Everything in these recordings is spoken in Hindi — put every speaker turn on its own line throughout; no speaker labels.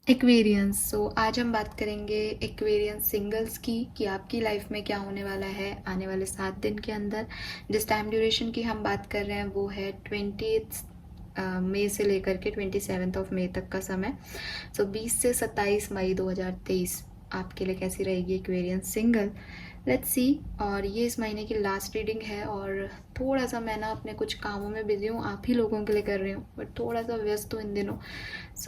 एक्वेरियंस। आज हम बात करेंगे एक्वेरियंस सिंगल्स की कि आपकी लाइफ में क्या होने वाला है आने वाले 7 दिन के अंदर। जिस टाइम ड्यूरेशन की हम बात कर रहे हैं वो है 20 मई से लेकर के 27 मई तक का समय। 20 से 27 मई 2023 आपके लिए कैसी रहेगी एक्वेरियंस सिंगल, लेट्स सी। और ये इस महीने की लास्ट रीडिंग है और थोड़ा सा मैं ना अपने कुछ कामों में बिजी हूँ, आप ही लोगों के लिए कर रही हूँ बट थोड़ा सा व्यस्त हूँ इन दिनों।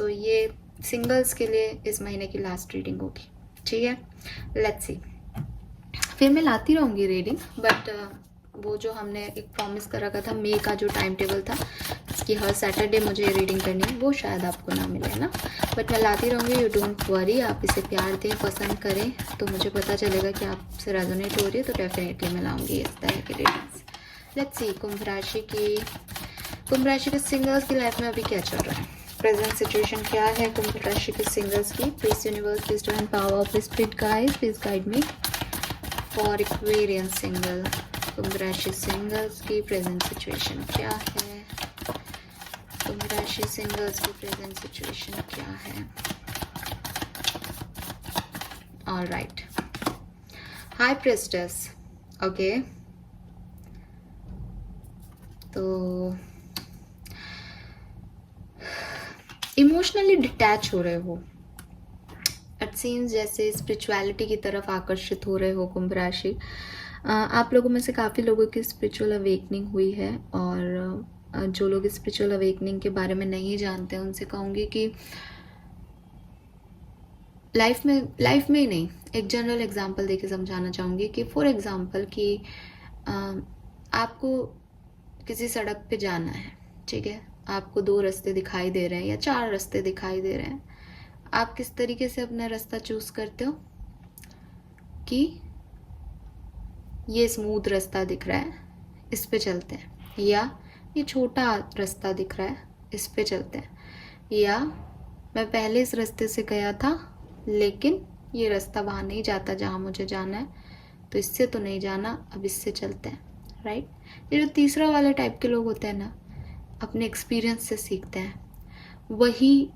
ये सिंगल्स के लिए इस महीने की लास्ट रीडिंग होगी, ठीक है। लेट्स सी, फिर मैं लाती रहूँगी रीडिंग बट वो जो हमने एक प्रॉमिस कर रखा था मई का जो टाइम टेबल था कि हर सैटरडे मुझे रीडिंग करनी है, वो शायद आपको ना मिले ना, बट मैं लाती रहूँगी। यू डोंट वरी, आप इसे प्यार दें, पसंद करें तो मुझे पता चलेगा कि आपसे रेजोनेट हो रही है, तो डेफिनेटली मैं लाऊंगी इस तरह की रीडिंग्स। लेट्स सी, कुंभ राशि के सिंगल्स की लाइफ में अभी क्या चल रहा है, प्रेजेंट सिचुएशन क्या है कुंभ राशि के सिंगल्स की। Please universe, please divine power, please spirit guide, please guide me for aquarians single. कुंभ राशि सिंगल्स की प्रेजेंट सिचुएशन क्या है, कुंभ राशि सिंगल्स की प्रेजेंट सिचुएशन क्या है। Alright, high प्रेस्टेस, okay. तो इमोशनली डिटैच हो रहे हो, इट सीन्स जैसे स्पिरिचुअलिटी की तरफ आकर्षित हो रहे हो कुंभ राशि। आप लोगों में से काफ़ी लोगों की स्पिरिचुअल अवेकनिंग हुई है और जो लोग स्पिरिचुअल अवेकनिंग के बारे में नहीं जानते हैं उनसे कहूँगी कि लाइफ में ही नहीं, एक जनरल एग्जांपल देके समझाना चाहूँगी कि फॉर एग्जांपल कि आपको किसी सड़क पे जाना है, ठीक है, आपको 2 रास्ते दिखाई दे रहे हैं या 4 रास्ते दिखाई दे रहे हैं। आप किस तरीके से अपना रास्ता चूज करते हो कि ये स्मूथ रास्ता दिख रहा है, इस पे चलते हैं, या ये छोटा रास्ता दिख रहा है, इस पे चलते हैं, या मैं पहले इस रास्ते से गया था लेकिन ये रास्ता वहाँ नहीं जाता जहाँ मुझे जाना है, तो इससे तो नहीं जाना, अब इससे चलते हैं, राइट। ये जो तीसरा वाले टाइप के लोग होते हैं ना, अपने एक्सपीरियंस से सीखते हैं, वही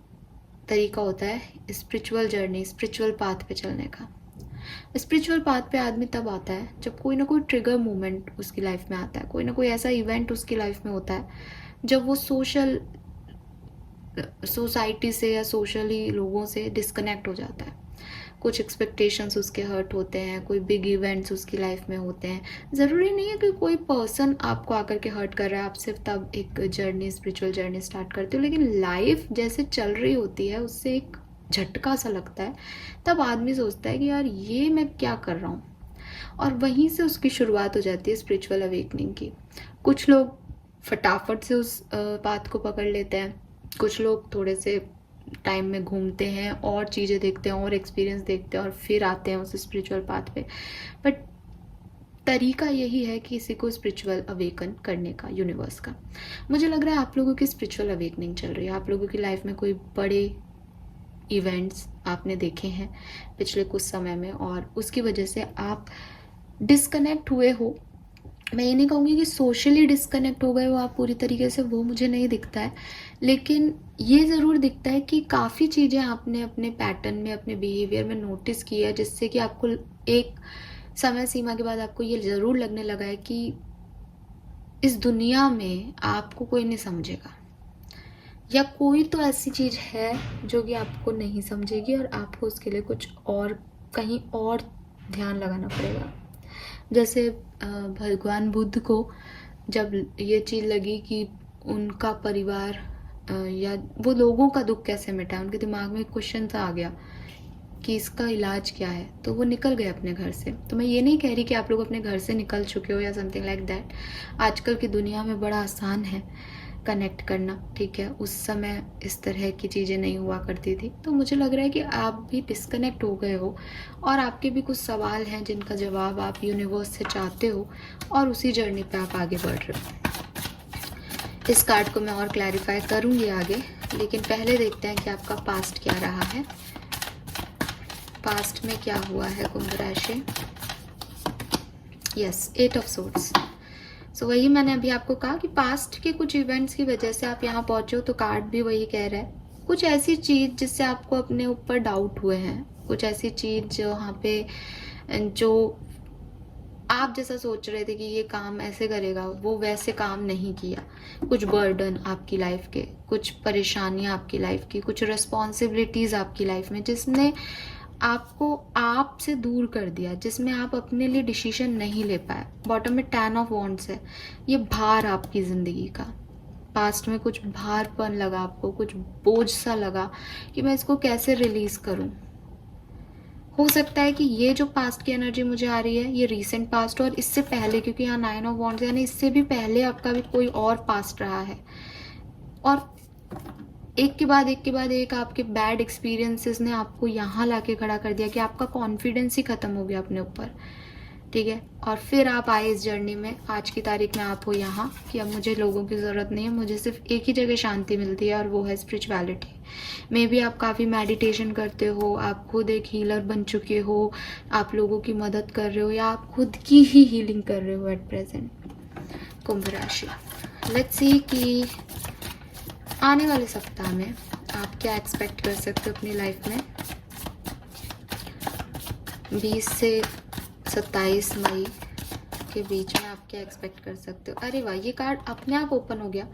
तरीका होता है स्पिरिचुअल जर्नी, स्पिरिचुअल पाथ पे चलने का। स्पिरिचुअल पाथ पे आदमी तब आता है जब कोई ना कोई ट्रिगर मोमेंट उसकी लाइफ में आता है, कोई ना कोई ऐसा इवेंट उसकी लाइफ में होता है जब वो सोसाइटी से या सोशली लोगों से डिस्कनेक्ट हो जाता है। कुछ एक्सपेक्टेशंस उसके हर्ट होते हैं, कोई बिग इवेंट्स उसकी लाइफ में होते हैं। ज़रूरी नहीं है कि कोई पर्सन आपको आकर के हर्ट कर रहा है, आप सिर्फ तब एक जर्नी, स्पिरिचुअल जर्नी स्टार्ट करते हो, लेकिन लाइफ जैसे चल रही होती है उससे एक झटका सा लगता है, तब आदमी सोचता है कि यार ये मैं क्या कर रहा हूँ, और वहीं से उसकी शुरुआत हो जाती है स्पिरिचुअल अवेकनिंग की। कुछ लोग फटाफट से उस बात को पकड़ लेते हैं, कुछ लोग थोड़े से टाइम में घूमते हैं और चीज़ें देखते हैं और एक्सपीरियंस देखते हैं और फिर आते हैं उस स्पिरिचुअल पाथ पे। बट तरीका यही है कि किसी को स्पिरिचुअल अवेकन करने का, यूनिवर्स का। मुझे लग रहा है आप लोगों की स्पिरिचुअल अवेकनिंग चल रही है, आप लोगों की लाइफ में कोई बड़े इवेंट्स आपने देखे हैं पिछले कुछ समय में और उसकी वजह से आप डिस्कनेक्ट हुए हो। मैं ये नहीं कहूँगी कि सोशली डिस्कनेक्ट हो गए हो आप पूरी तरीके से, वो मुझे नहीं दिखता है, लेकिन ये ज़रूर दिखता है कि काफ़ी चीज़ें आपने अपने पैटर्न में, अपने बिहेवियर में नोटिस की है, जिससे कि आपको एक समय सीमा के बाद आपको ये ज़रूर लगने लगा है कि इस दुनिया में आपको कोई नहीं समझेगा, या कोई तो ऐसी चीज़ है जो कि आपको नहीं समझेगी और आपको उसके लिए कुछ और, कहीं और ध्यान लगाना पड़ेगा। जैसे भगवान बुद्ध को जब ये चीज़ लगी कि उनका परिवार या वो लोगों का दुख कैसे मिटाए, उनके दिमाग में क्वेश्चन सा आ गया कि इसका इलाज क्या है, तो वो निकल गए अपने घर से। तो मैं ये नहीं कह रही कि आप लोग अपने घर से निकल चुके हो या समथिंग लाइक दैट। आजकल की दुनिया में बड़ा आसान है कनेक्ट करना, ठीक है, उस समय इस तरह की चीज़ें नहीं हुआ करती थी। तो मुझे लग रहा है कि आप भी डिस्कनेक्ट हो गए हो और आपके भी कुछ सवाल हैं जिनका जवाब आप यूनिवर्स से चाहते हो और उसी जर्नी पे आप आगे बढ़ रहे हो। इस कार्ड को मैं और क्लैरिफाई करूँगी आगे, लेकिन पहले देखते हैं कि आपका पास्ट क्या रहा है, पास्ट में क्या हुआ है कुंभ राशि। Yes, 8 of swords. सो वही मैंने अभी आपको कहा कि पास्ट के कुछ इवेंट्स की वजह से आप यहाँ पहुँचे हो, तो कार्ड भी वही कह रहा है कुछ ऐसी चीज़ जिससे आपको अपने ऊपर डाउट हुए हैं, कुछ ऐसी चीज़ जो वहाँ पे जो आप जैसा सोच रहे थे कि ये काम ऐसे करेगा, वो वैसे काम नहीं किया। कुछ बर्डन आपकी लाइफ के, कुछ परेशानियां आपकी लाइफ की, कुछ रिस्पॉन्सिबिलिटीज़ आपकी लाइफ में जिसने आपको आपसे दूर कर दिया, जिसमें आप अपने लिए डिसीजन नहीं ले पाए। बॉटम में 10 ऑफ वॉन्ड्स है। ये भार आपकी ज़िंदगी का, पास्ट में कुछ भारपन लगा आपको, कुछ बोझ सा लगा कि मैं इसको कैसे रिलीज़ करूं। हो सकता है कि ये जो पास्ट की एनर्जी मुझे आ रही है ये रीसेंट पास्ट और इससे पहले, क्योंकि यहाँ 9 ऑफ वॉन्ड्स यानी इससे भी पहले आपका भी कोई और पास्ट रहा है, और एक के बाद एक के बाद एक आपके बैड एक्सपीरियंसेस ने आपको यहाँ लाके खड़ा कर दिया कि आपका कॉन्फिडेंस ही खत्म हो गया अपने ऊपर। ठीक है, और फिर आप आए इस जर्नी में, आज की तारीख में आप हो यहाँ कि अब मुझे लोगों की ज़रूरत नहीं है, मुझे सिर्फ एक ही जगह शांति मिलती है और वो है स्पिरिचुअलिटी। मे बी आप काफ़ी मेडिटेशन करते हो, आप खुद एक हीलर बन चुके हो, आप लोगों की मदद कर रहे हो, या आप खुद की ही हीलिंग कर रहे हो एट प्रेजेंट। कुंभ राशि, लेट्स सी कि आने वाले सप्ताह में आप क्या एक्सपेक्ट कर सकते हो अपनी लाइफ में। 20 से 27 मई के बीच में आप क्या एक्सपेक्ट कर सकते हो। अरे वाह, ये कार्ड अपने आप ओपन हो गया।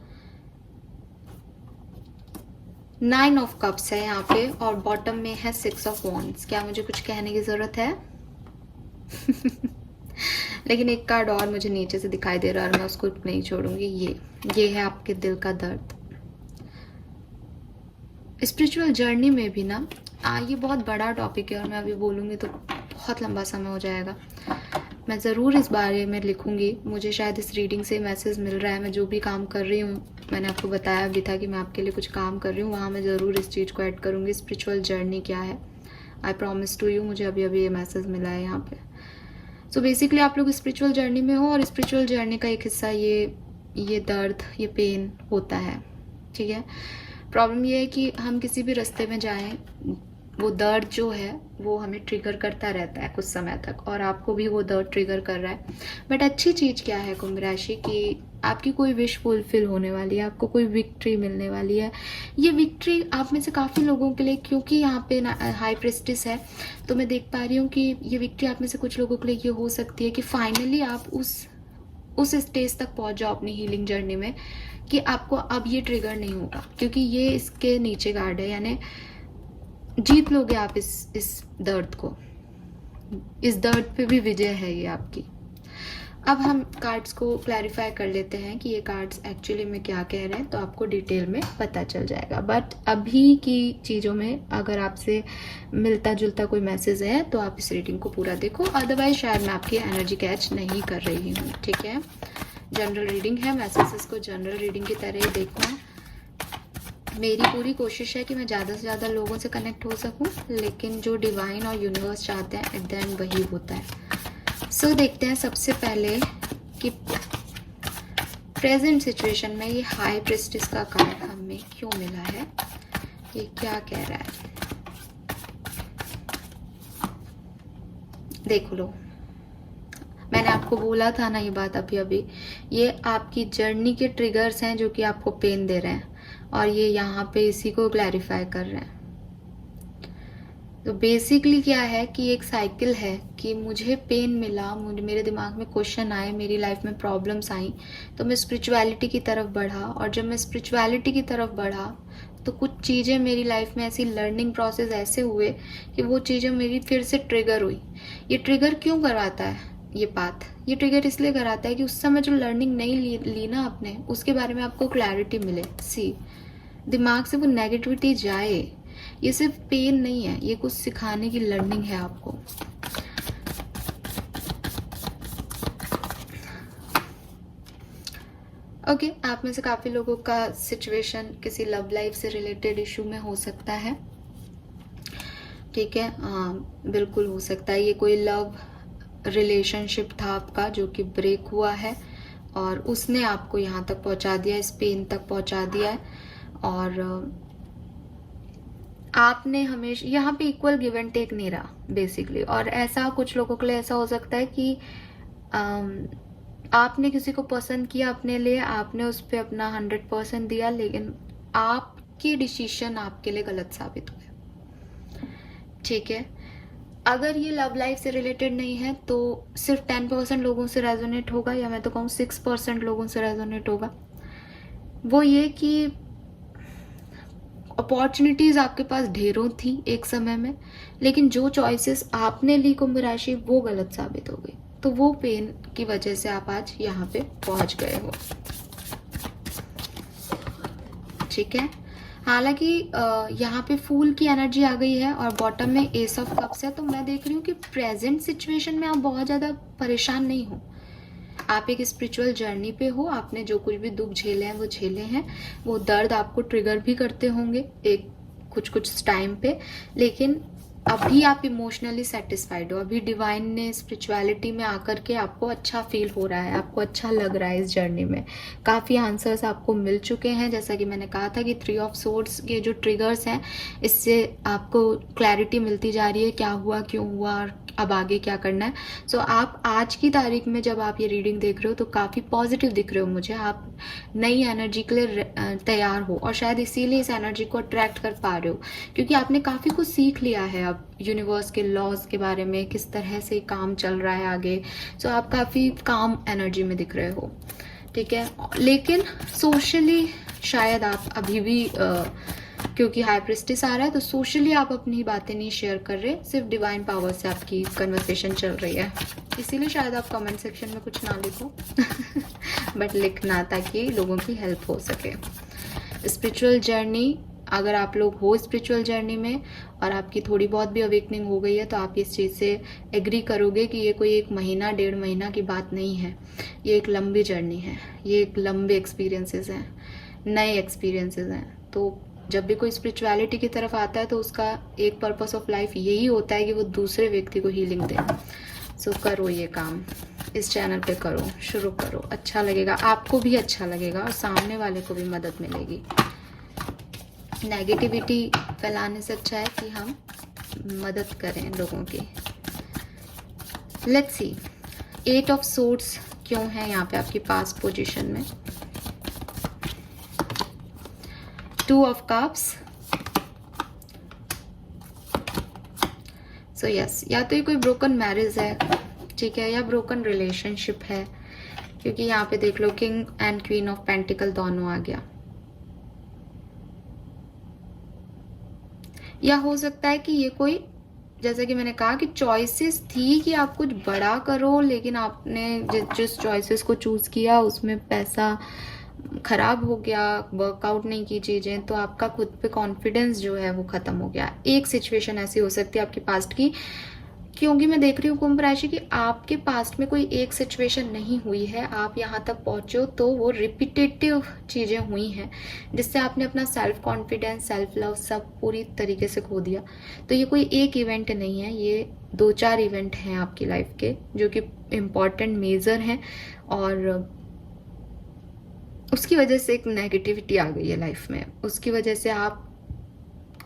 9 ऑफ कप्स है यहाँ पे और बॉटम में है 6 ऑफ वॉन्ड्स। क्या मुझे कुछ कहने की जरूरत है? लेकिन एक कार्ड और मुझे नीचे से दिखाई दे रहा है और मैं उसको नहीं छोड़ूंगी। ये है आपके दिल का दर्द। स्पिरिचुअल जर्नी में भी ना, ये बहुत बड़ा टॉपिक है और मैं अभी बोलूँगी तो बहुत लंबा समय हो जाएगा। मैं ज़रूर इस बारे में लिखूँगी। मुझे शायद इस रीडिंग से मैसेज मिल रहा है। मैं जो भी काम कर रही हूँ, मैंने आपको बताया भी था कि मैं आपके लिए कुछ काम कर रही हूँ, वहाँ मैं ज़रूर इस चीज़ को ऐड करूँगी। स्पिरिचुअल जर्नी क्या है, आई प्रॉमिस टू यू। मुझे अभी अभी ये मैसेज मिला है यहाँ पे। सो बेसिकली आप लोग स्पिरिचुअल जर्नी में हो और स्पिरिचुअल जर्नी का एक हिस्सा ये दर्द, ये पेन होता है। ठीक है, प्रॉब्लम ये है कि हम किसी भी रास्ते में जाएं, वो दर्द जो है वो हमें ट्रिगर करता रहता है कुछ समय तक, और आपको भी वो दर्द ट्रिगर कर रहा है। बट अच्छी चीज़ क्या है कुंभ राशि की, आपकी कोई विश फुलफिल होने वाली है, आपको कोई विक्ट्री मिलने वाली है। ये विक्ट्री आप में से काफ़ी लोगों के लिए, क्योंकि यहाँ पे हाई प्रेस्टिस है, तो मैं देख पा रही हूँ कि ये विक्ट्री आप में से कुछ लोगों के लिए ये हो सकती है कि फाइनली आप उस स्टेज तक पहुँच जाओ अपनी हीलिंग जर्नी में कि आपको अब ये ट्रिगर नहीं होगा, क्योंकि ये इसके नीचे गार्ड है। यानी जीत लोगे आप इस दर्द को, इस दर्द पे भी विजय है ये आपकी। अब हम कार्ड्स को क्लैरिफाई कर लेते हैं कि ये कार्ड्स एक्चुअली में क्या कह रहे हैं, तो आपको डिटेल में पता चल जाएगा। बट अभी की चीज़ों में अगर आपसे मिलता जुलता कोई मैसेज है तो आप इस रीडिंग को पूरा देखो, अदरवाइज शायद मैं आपकी एनर्जी कैच नहीं कर रही हूँ। ठीक है, जनरल रीडिंग है, मैसेजेस को जनरल रीडिंग की तरह ही देखना। मेरी पूरी कोशिश है कि मैं ज़्यादा से ज़्यादा लोगों से कनेक्ट हो सकूं, लेकिन जो डिवाइन और यूनिवर्स चाहते हैं एट द एंड वही होता है। सो देखते हैं सबसे पहले कि प्रेजेंट सिचुएशन में ये हाई प्रेस्टिस का कार्ड हमें क्यों मिला है, ये क्या कह रहा है। देख लो, मैंने आपको बोला था ना ये बात अभी, ये आपकी जर्नी के ट्रिगर्स हैं जो कि आपको पेन दे रहे हैं, और ये यहाँ पे इसी को क्लैरिफाई कर रहे हैं। तो बेसिकली क्या है कि एक साइकिल है कि मुझे पेन मिला, मुझे मेरे दिमाग में क्वेश्चन आए, मेरी लाइफ में प्रॉब्लम्स आई, तो मैं स्पिरिचुअलिटी की तरफ बढ़ा, और जब मैं स्पिरिचुअलिटी की तरफ बढ़ा तो कुछ चीज़ें मेरी लाइफ में ऐसी लर्निंग प्रोसेस ऐसे हुए कि वो चीज़ें मेरी फिर से ट्रिगर हुई। ये ट्रिगर क्यों करवाता है ये बात, ये ट्रिगर इसलिए कराता है कि उस समय जो लर्निंग नहीं ली ना आपने, उसके बारे में आपको क्लैरिटी मिले। सी, दिमाग से वो नेगेटिविटी जाए। ये सिर्फ पेन नहीं है, ये कुछ सिखाने की लर्निंग है आपको। ओके, आप में से काफ़ी लोगों का सिचुएशन किसी लव लाइफ से रिलेटेड इशू में हो सकता है। ठीक है, बिल्कुल हो सकता है। ये कोई लव रिलेशनशिप था आपका जो कि ब्रेक हुआ है और उसने आपको यहाँ तक पहुँचा दिया, इस पेन तक पहुँचा दिया है, और आपने हमेशा यहाँ पे इक्वल गिव एंड टेक नहीं रहा बेसिकली। और ऐसा कुछ लोगों के लिए ऐसा हो सकता है कि आपने किसी को पसंद किया अपने लिए, आपने उस पर अपना 100% दिया, लेकिन आप आपके डिसीजन आपके लिए गलत साबित हुए। ठीक है, अगर ये लव लाइफ से रिलेटेड नहीं है तो सिर्फ 10% लोगों से रेजोनेट होगा, या मैं तो कहूँ 6% लोगों से रेजोनेट होगा। वो ये कि अपॉर्चुनिटीज़ आपके पास ढेरों थी एक समय में, लेकिन जो चॉइसेस आपने ली कुंभ राशि वो गलत साबित हो गई। तो वो पेन की वजह से आप आज यहाँ पे पहुँच गए हो। ठीक है, हालांकि यहाँ पे फूल की एनर्जी आ गई है और बॉटम में एस ऑफ कप्स है, तो मैं देख रही हूँ कि प्रेजेंट सिचुएशन में आप बहुत ज़्यादा परेशान नहीं हो। आप एक स्पिरिचुअल जर्नी पे हो, आपने जो कुछ भी दुख झेले हैं वो झेले हैं, वो दर्द आपको ट्रिगर भी करते होंगे एक कुछ टाइम पे, लेकिन अभी आप इमोशनली सेटिस्फाइड हो। अभी डिवाइन ने स्पिरिचुअलिटी में आकर के आपको अच्छा फील हो रहा है, आपको अच्छा लग रहा है। इस जर्नी में काफ़ी आंसर्स आपको मिल चुके हैं। जैसा कि मैंने कहा था कि 3 ऑफ सोर्ड्स के जो ट्रिगर्स हैं, इससे आपको क्लैरिटी मिलती जा रही है, क्या हुआ, क्यों हुआ और अब आगे क्या करना है। सो आप आज की तारीख में जब आप ये रीडिंग देख रहे हो तो काफ़ी पॉजिटिव दिख रहे हो मुझे। आप नई एनर्जी के लिए तैयार हो और शायद इसीलिए इस एनर्जी को अट्रैक्ट कर पा रहे हो, क्योंकि आपने काफ़ी कुछ सीख लिया है अब यूनिवर्स के लॉज के बारे में, किस तरह से काम चल रहा है आगे। सो आप काफ़ी काम एनर्जी में दिख रहे हो। ठीक है, लेकिन सोशली शायद आप अभी भी क्योंकि हाई प्रिस्टिस आ रहा है तो सोशली आप अपनी बातें नहीं शेयर कर रहे, सिर्फ डिवाइन पावर से आपकी कन्वर्सेशन चल रही है। इसीलिए शायद आप कमेंट सेक्शन में कुछ ना लिखो बट लिखना, ताकि लोगों की हेल्प हो सके। स्पिरिचुअल जर्नी, अगर आप लोग हो स्पिरिचुअल जर्नी में और आपकी थोड़ी बहुत भी अवेकनिंग हो गई है तो आप इस चीज़ से एग्री करोगे कि ये कोई 1 महीना 1.5 महीना की बात नहीं है। ये एक लंबी जर्नी है, ये एक लंबे एक्सपीरियंसेस हैं, नए एक्सपीरियंसेस हैं। तो जब भी कोई स्पिरिचुअलिटी की तरफ आता है तो उसका एक पर्पस ऑफ लाइफ यही होता है कि वो दूसरे व्यक्ति को हीलिंग दे। सो करो ये काम, इस चैनल पे करो, शुरू करो, अच्छा लगेगा, आपको भी अच्छा लगेगा और सामने वाले को भी मदद मिलेगी। नेगेटिविटी फैलाने से अच्छा है कि हम मदद करें लोगों की। लेट्स सी 8 ऑफ सोर्ड्स क्यों है यहाँ पे आपकी पास्ट पोजीशन में। 2 ऑफ कप्स। सो यस, या तो ये कोई ब्रोकन मैरिज है, ठीक है, या ब्रोकन रिलेशनशिप है, क्योंकि यहाँ पे देख लो king and queen of pentacles दोनों आ गया। या हो सकता है कि ये कोई, जैसा कि मैंने कहा कि चॉइसेस थी कि आप कुछ बड़ा करो, लेकिन आपने जिस चॉइसेस को चूज किया उसमें पैसा खराब हो गया, वर्कआउट नहीं की चीजें, तो आपका खुद पे कॉन्फिडेंस जो है वो खत्म हो गया। एक सिचुएशन ऐसी हो सकती है आपके पास्ट की, क्योंकि मैं देख रही हूँ कुंभ राशि की आपके पास्ट में कोई एक सिचुएशन नहीं हुई है, आप यहाँ तक पहुंचे हो तो वो रिपीटेटिव चीजें हुई हैं जिससे आपने अपना सेल्फ कॉन्फिडेंस, सेल्फ लव सब पूरी तरीके से खो दिया। तो ये कोई एक इवेंट नहीं है, ये 2-4 इवेंट हैं आपकी लाइफ के जो कि इम्पॉर्टेंट मेजर हैं, और उसकी वजह से एक नेगेटिविटी आ गई है लाइफ में। उसकी वजह से आप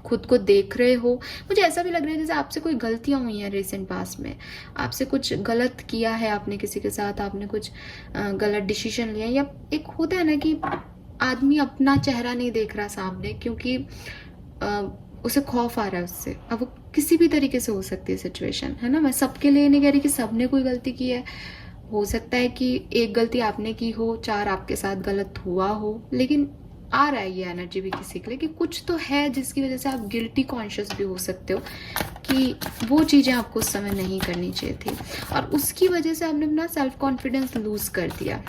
खुद को देख रहे हो, मुझे ऐसा भी लग रहा है जैसे आपसे कोई गलतियां हुई हैं रिसेंट पास्ट में, आपसे कुछ गलत किया है आपने किसी के साथ, आपने कुछ गलत डिसीजन लिया, या एक होता है ना कि आदमी अपना चेहरा नहीं देख रहा सामने क्योंकि उसे खौफ आ रहा है उससे। अब वो किसी भी तरीके से हो सकती है सिचुएशन, है ना। मैं सबके लिए नहीं कह रही कि सबने कोई गलती की है, हो सकता है कि एक गलती आपने की हो, 4 आपके साथ गलत हुआ हो, लेकिन आ रहा है ये एनर्जी भी किसी के लिए कि कुछ तो है जिसकी वजह से आप गिल्टी कॉन्शियस भी हो सकते हो कि वो चीज़ें आपको उस समय नहीं करनी चाहिए थी और उसकी वजह से आपने अपना सेल्फ कॉन्फिडेंस लूज कर दिया।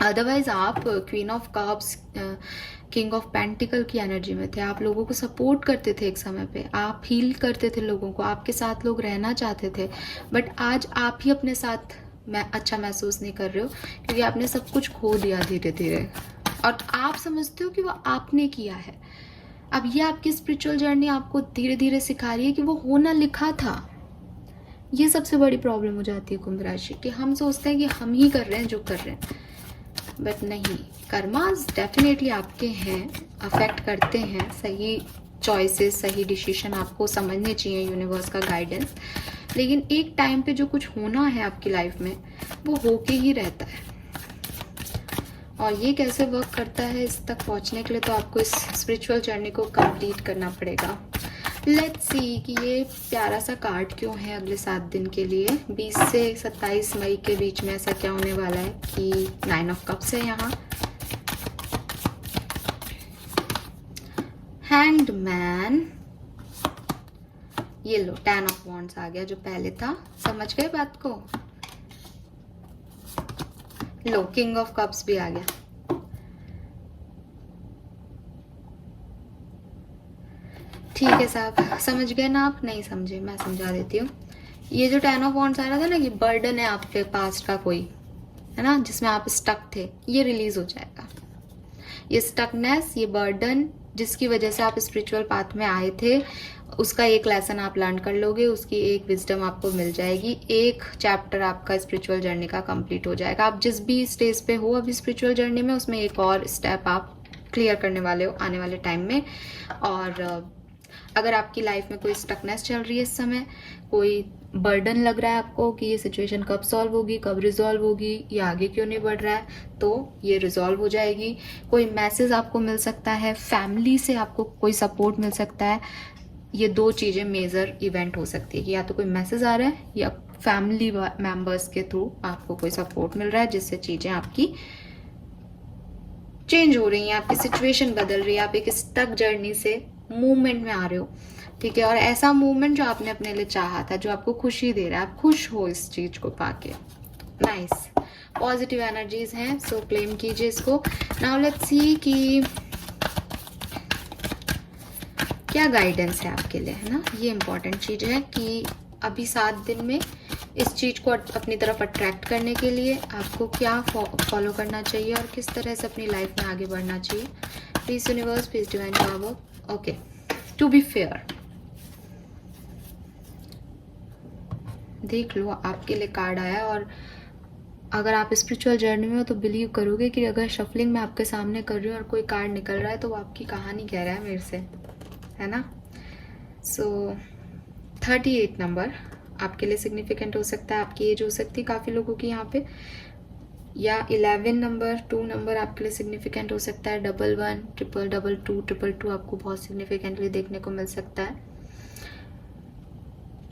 अदरवाइज आप queen of cups, king of pentacle की एनर्जी में थे, आप लोगों को सपोर्ट करते थे एक समय पे, आप हील करते थे लोगों को, आपके साथ लोग रहना चाहते थे, बट आज आप ही अपने साथ अच्छा महसूस नहीं कर रहे हो क्योंकि आपने सब कुछ खो दिया धीरे धीरे और आप समझते हो कि वो आपने किया है। अब ये आपकी स्पिरिचुअल जर्नी आपको धीरे धीरे सिखा रही है कि वो होना लिखा था। ये सबसे बड़ी प्रॉब्लम हो जाती है कुंभ राशि कि हम सोचते हैं कि हम ही कर रहे हैं जो कर रहे हैं, बट नहीं, कर्मास डेफिनेटली आपके हैं, अफेक्ट करते हैं। सही चॉइसेस, सही डिसीजन आपको समझने चाहिए, यूनिवर्स का गाइडेंस, लेकिन एक टाइम पे जो कुछ होना है आपकी लाइफ में वो होके ही रहता है। और ये कैसे वर्क करता है इस तक पहुंचने के लिए, तो आपको इस स्पिरिचुअल जर्नी को कंप्लीट करना पड़ेगा। लेट्स सी कि ये प्यारा सा कार्ड क्यों है अगले 7 दिन के लिए, 20 से 27 मई के बीच में ऐसा क्या होने वाला है कि 9 ऑफ कप्स है यहाँ, हैंग्ड मैन, ये लो 10 ऑफ वॉन्ड्स आ गया जो पहले था, समझ गए बात को, लो किंग ऑफ कप्स भी आ गया। ठीक है साहब, समझ गए ना आप? नहीं समझे, मैं समझा देती हूँ। ये जो 10 ऑफ वॉन्ड्स आ रहा था ना, ये बर्डन है आप पे पास्ट का कोई, है ना, जिसमें आप स्टक थे, ये रिलीज हो जाएगा। ये स्टकनेस, ये बर्डन जिसकी वजह से आप स्पिरिचुअल पाथ में आए थे, उसका एक लेसन आप लर्न कर लोगे, उसकी एक विजडम आपको मिल जाएगी, एक चैप्टर आपका स्पिरिचुअल जर्नी का कंप्लीट हो जाएगा। आप जिस भी स्टेज पे हो अभी स्पिरिचुअल जर्नी में, उसमें एक और स्टेप आप क्लियर करने वाले हो आने वाले टाइम में। और अगर आपकी लाइफ में कोई स्टकनेस चल रही है इस समय, कोई बर्डन लग रहा है आपको कि ये सिचुएशन कब सॉल्व होगी, कब रिजॉल्व होगी, ये आगे क्यों नहीं बढ़ रहा है, तो ये रिजॉल्व हो जाएगी। कोई मैसेज आपको मिल सकता है, फैमिली से आपको कोई सपोर्ट मिल सकता है। ये 2 चीज़ें मेजर इवेंट हो सकती है कि या तो कोई मैसेज आ रहा है या फैमिली मेंबर्स के थ्रू आपको कोई सपोर्ट मिल रहा है, जिससे चीज़ें आपकी चेंज हो रही हैं, आपकी सिचुएशन बदल रही है, आप एक स्टक जर्नी से मूवमेंट में आ रहे हो। ठीक है, और ऐसा मूवमेंट जो आपने अपने लिए चाहा था, जो आपको खुशी दे रहा है, आप खुश हो इस चीज को पाके। नाइस, पॉजिटिव एनर्जीज हैं, सो क्लेम कीजिए इसको। नाउ लेट्स सी कि क्या गाइडेंस है आपके लिए, है ना। ये इंपॉर्टेंट चीज है कि अभी 7 दिन में इस चीज को अपनी तरफ अट्रैक्ट करने के लिए आपको क्या फॉलो करना चाहिए और किस तरह से अपनी लाइफ में आगे बढ़ना चाहिए। Please universe, please divine power. Okay, to be fair, देख लो आपके लिए कार्ड आया, और अगर आप स्पिरिचुअल जर्नी में हो तो बिलीव करोगे कि अगर शफलिंग मैं आपके सामने कर रही हूँ और कोई कार्ड निकल रहा है तो वो आपकी कहानी कह रहा है मेरे से, है ना। सो 38 नंबर आपके लिए सिग्निफिकेंट हो सकता है, आपकी एज हो सकती है काफ़ी लोगों की यहाँ पे, या 11 नंबर, 2 नंबर आपके लिए सिग्निफिकेंट हो सकता है, 11, 222, 222 आपको बहुत सिग्निफिकेंटली देखने को मिल सकता है।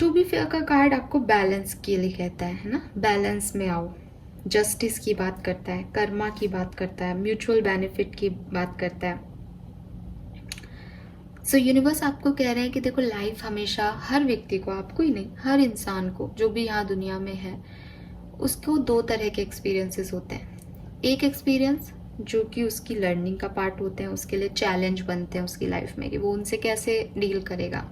टू बी फेयर का कार्ड आपको बैलेंस के लिए कहता है ना, बैलेंस में आओ, जस्टिस की बात करता है, कर्मा की बात करता है, म्यूचुअल बेनिफिट की बात करता है। सो यूनिवर्स आपको कह रहे हैं कि देखो लाइफ हमेशा हर व्यक्ति को, आपको ही नहीं, हर इंसान को जो भी यहाँ दुनिया में है, उसको 2 तरह के एक्सपीरियंसेस होते हैं। एक एक्सपीरियंस जो कि उसकी लर्निंग का पार्ट होते हैं, उसके लिए चैलेंज बनते हैं उसकी लाइफ में कि वो उनसे कैसे डील करेगा,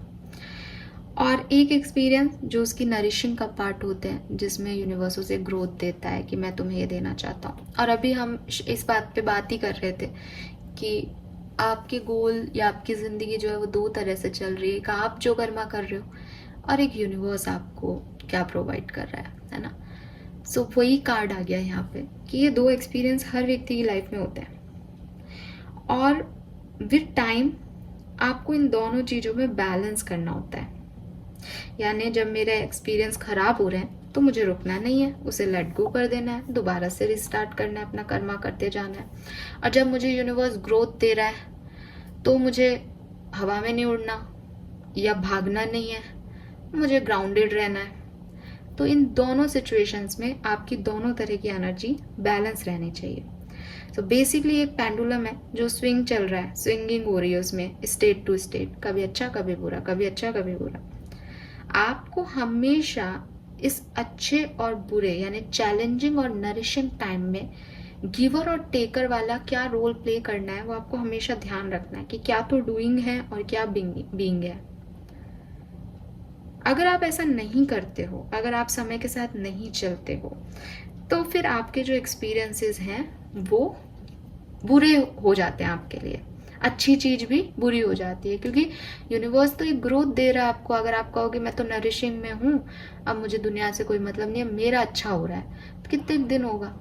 और एक एक्सपीरियंस जो उसकी नरिशिंग का पार्ट होते हैं, जिसमें यूनिवर्स उसे ग्रोथ देता है कि मैं तुम्हें ये देना चाहता हूँ। और अभी हम इस बात पे बात ही कर रहे थे कि आपके गोल या आपकी ज़िंदगी जो है वो 2 तरह से चल रही है, एक आप जो कर्मा कर रहे हो और एक यूनिवर्स आपको क्या प्रोवाइड कर रहा है ना। सो वही कार्ड आ गया यहाँ पे कि ये 2 एक्सपीरियंस हर व्यक्ति की लाइफ में होते हैं, और विद टाइम आपको इन दोनों चीज़ों में बैलेंस करना होता है। यानी जब मेरा एक्सपीरियंस खराब हो रहा है तो मुझे रुकना नहीं है, उसे लेट गो कर देना है, दोबारा से रिस्टार्ट करना है, अपना कर्मा करते जाना है। और जब मुझे यूनिवर्स ग्रोथ दे रहा है तो मुझे हवा में नहीं उड़ना या भागना नहीं है, मुझे ग्राउंडेड रहना है। तो इन दोनों सिचुएशंस में आपकी दोनों तरह की एनर्जी बैलेंस रहनी चाहिए। तो बेसिकली एक पेंडुलम है जो स्विंग चल रहा है, स्विंगिंग हो रही है उसमें स्टेट टू स्टेट, कभी अच्छा कभी बुरा, कभी अच्छा कभी बुरा। आपको हमेशा इस अच्छे और बुरे यानी चैलेंजिंग और नरिशिंग टाइम में गिवर और टेकर वाला क्या रोल प्ले करना है, वो आपको हमेशा ध्यान रखना है कि क्या तो डूइंग है और क्या बीइंग है। अगर आप ऐसा नहीं करते हो, अगर आप समय के साथ नहीं चलते हो, तो फिर आपके जो एक्सपीरियंसेस हैं वो बुरे हो जाते हैं आपके लिए, अच्छी चीज भी बुरी हो जाती है, क्योंकि यूनिवर्स तो एक ग्रोथ दे रहा है आपको। अगर आप कहोगे मैं तो नरिशिंग में हूँ, अब मुझे दुनिया से कोई मतलब नहीं है, मेरा अच्छा हो रहा है, तो कितने दिन होगा,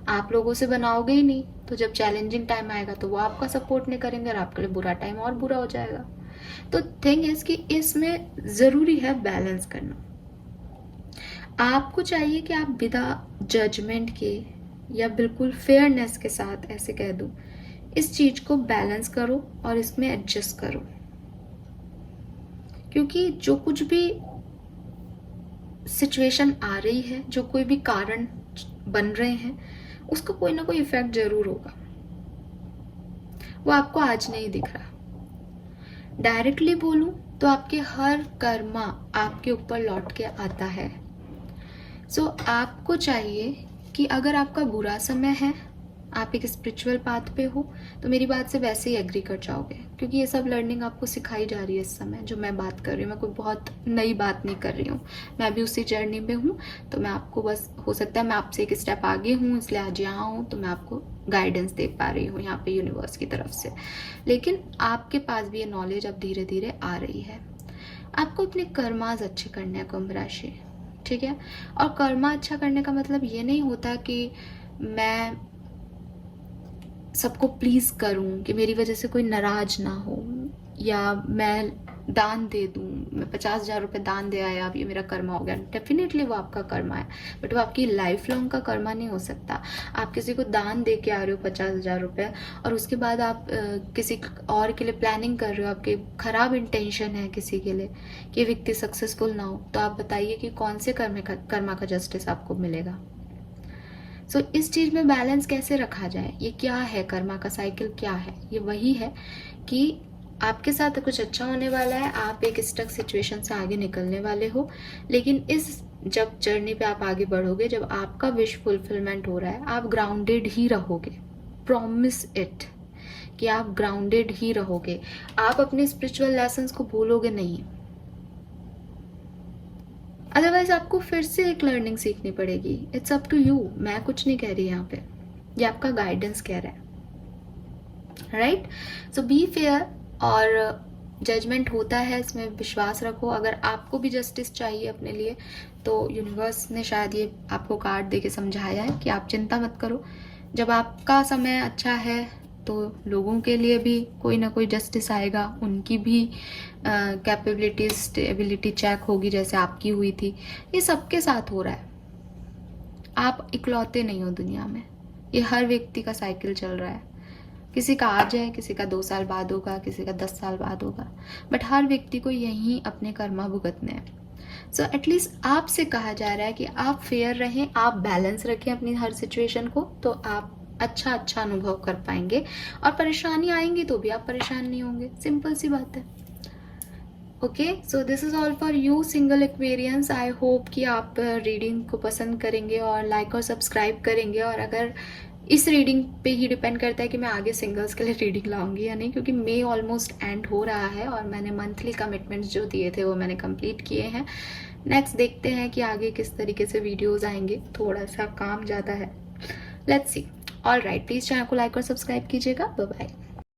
आप लोगों से बनाओगे ही नहीं। तो जब चैलेंजिंग टाइम आएगा तो वो आपका सपोर्ट नहीं करेंगे और आपके लिए बुरा टाइम और बुरा हो जाएगा। तो थिंग इज कि इसमें जरूरी है बैलेंस करना। आपको चाहिए कि आप बिना जजमेंट के या बिल्कुल फेयरनेस के साथ ऐसे कह दूं, इस चीज को बैलेंस करो और इसमें एडजस्ट करो। क्योंकि जो कुछ भी सिचुएशन आ रही है, जो कोई भी कारण बन रहे हैं, उसका कोई ना कोई इफेक्ट जरूर होगा। वो आपको आज नहीं दिख रहा। डायरेक्टली बोलूं तो आपके हर कर्मा आपके ऊपर लौट के आता है। सो आपको चाहिए कि अगर आपका बुरा समय है, आप एक स्पिरिचुअल पाथ पे हो, तो मेरी बात से वैसे ही एग्री कर जाओगे, क्योंकि ये सब लर्निंग आपको सिखाई जा रही है इस समय। जो मैं बात कर रही हूँ, मैं कोई बहुत नई बात नहीं कर रही हूँ, मैं भी उसी जर्नी में हूँ। तो मैं आपको बस, हो सकता है मैं आपसे एक स्टेप आगे हूँ, इसलिए आज यहाँ हूँ, तो मैं आपको गाइडेंस दे पा रही हूँ यहाँ पे यूनिवर्स की तरफ से। लेकिन आपके पास भी ये नॉलेज अब धीरे धीरे आ रही है। आपको अपने कर्मास अच्छे करने हैं कुंभ राशि, ठीक है। और कर्मा अच्छा करने का मतलब ये नहीं होता कि मैं सबको प्लीज करूं, कि मेरी वजह से कोई नाराज ना हो, या मैं दान दे दूं, मैं 50,000 रुपये दान दे आया, अब ये मेरा कर्मा हो गया। डेफिनेटली वो आपका कर्मा है, बट वो आपकी लाइफ लॉन्ग का कर्मा नहीं हो सकता। आप किसी को दान दे के आ रहे हो 50,000 रुपये, और उसके बाद आप किसी और के लिए प्लानिंग कर रहे हो, आपके खराब इंटेंशन है किसी के लिए कि ये व्यक्ति सक्सेसफुल ना हो, तो आप बताइए कि कौन से कर्मा का जस्टिस आपको मिलेगा। सो इस चीज में बैलेंस कैसे रखा जाए, ये क्या है, कर्मा का साइकिल क्या है? ये वही है कि आपके साथ कुछ अच्छा होने वाला है, आप एक स्टक सिचुएशन से आगे निकलने वाले हो, लेकिन इस जब जर्नी पे आप आगे बढ़ोगे, जब आपका विश फुलफिलमेंट हो रहा है, आप ग्राउंडेड ही रहोगे। प्रॉमिस इट कि आप ग्राउंडेड ही रहोगे। आप अपने स्पिरिचुअल लेसन्स को भूलोगे नहीं, अदरवाइज आपको फिर से एक लर्निंग सीखनी पड़ेगी। इट्स अप टू यू, मैं कुछ नहीं कह रही यहाँ पे, ये आपका गाइडेंस कह रहा है, राइट। सो बी फेयर, और जजमेंट होता है, इसमें विश्वास रखो। अगर आपको भी जस्टिस चाहिए अपने लिए, तो यूनिवर्स ने शायद ये आपको कार्ड दे के समझाया है कि आप चिंता मत करो। जब आपका समय अच्छा है तो लोगों के लिए भी कोई ना कोई जस्टिस आएगा, उनकी भी कैपेबिलिटी स्टेबिलिटी चेक होगी जैसे आपकी हुई थी। ये सबके साथ हो रहा है, आप इकलौते नहीं हो दुनिया में, ये हर व्यक्ति का साइकिल चल रहा है। किसी का आज है, किसी का 2 साल बाद होगा, किसी का 10 साल बाद होगा, बट हर व्यक्ति को यहीं अपने कर्मा भुगतने हैं। सो एटलीस्ट आपसे कहा जा रहा है कि आप फेयर रहें, आप बैलेंस रखें अपनी हर सिचुएशन को, तो आप अच्छा अनुभव कर पाएंगे। और परेशानी आएंगी तो भी आप परेशान नहीं होंगे, सिंपल सी बात है। Okay, so this is all for you single Aquarians. I hope कि आप रीडिंग को पसंद करेंगे और लाइक और सब्सक्राइब करेंगे। और अगर इस रीडिंग पे ही डिपेंड करता है कि मैं आगे सिंगल्स के लिए रीडिंग लाऊंगी या नहीं, क्योंकि मई ऑलमोस्ट एंड हो रहा है और मैंने मंथली कमिटमेंट्स जो दिए थे वो मैंने कंप्लीट किए हैं। नेक्स्ट देखते हैं कि आगे किस तरीके से वीडियोस आएंगे, थोड़ा सा काम ज़्यादा है, let's see. All right, please channel को लाइक और सब्सक्राइब कीजिएगा। Bye bye.